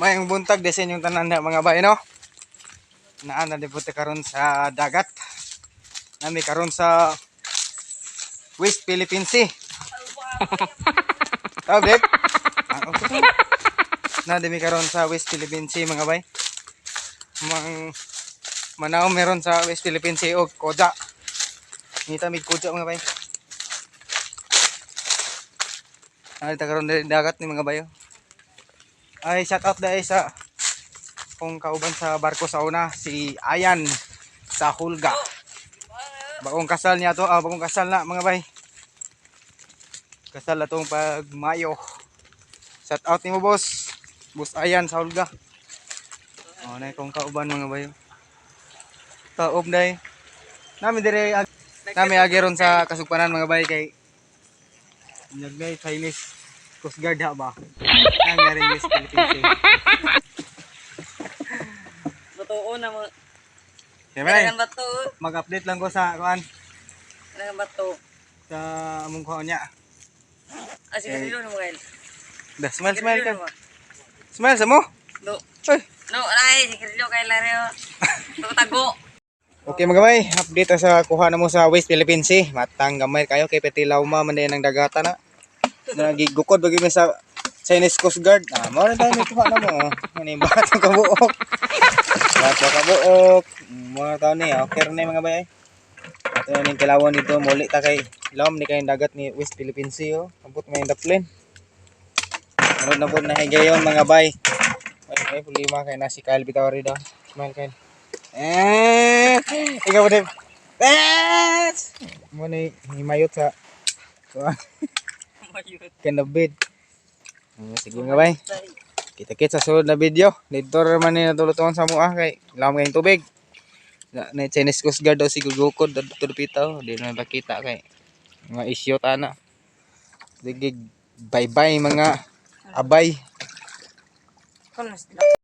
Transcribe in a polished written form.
Mayong buntag desin yung tanan na mga bay no. Naan na dibuti karon sa dagat. Nami karon sa West Philippine Sea. Tawag dit? Okay. Na dimi karon sa West Philippine Sea mga bay. Manaw meron sa West Philippine Sea og Koja. Ngita mig Koja mga bay. Ay karon diri dagat ni mga bayo. Ay shout out dai sa kung kauban sa barko sa una si Ayan sa Hulga. Bagong kasal niya to, bagong kasal na mga bay. Kasal na tong pag Mayo. Shout out nimo boss. Boss Ayan sa Hulga. Oh, na kung kauban mga bayo. Taob dai. Nami dire nami agiron sa kasugpanan mga bay kay nagbay Chinese Coast Guard ha ba? Nangyari West Philippine Sea. Totoo na mo. Kaya bato. mag-update lang ko sa kuan Kailangan bato. sa among kuan niya. Sige dilo mo kail. Smile ka. Smile sa mo? Do. Oy. No, ay sige dilo kay Lareo. Tago. Okay mga bay, update sa kuha na mo sa West Philippine Sea. Matang gamay kayo kay petilaw ma man ng dagatan na. Nagigukod bagi mi sa Chinese Coast Guard. Mao na tayo may kuha na mo. Ani bato ka buok. Bato ka buok. Mga taon ni, okay na mga bay. Ato na ning kilawon dito muli ta kay ilawom ni kay dagat ni West Philippine Sea oh. Abot may daplin. Sunod na po na higayon mga bay. Ay problema kay na si Kyle Bitawari daw. Smile Kyle. Ikaw din. Mo ni himayot sa kanabid. Sige nga bay. Kita-kit sa sunod na video. Dito man ni natulutuan sa mua kay lam kay tubig. Na Chinese Coast Guard daw si gugukod dito pitaw. Di na makita kay mga isyu tana. Sige bye-bye mga abay.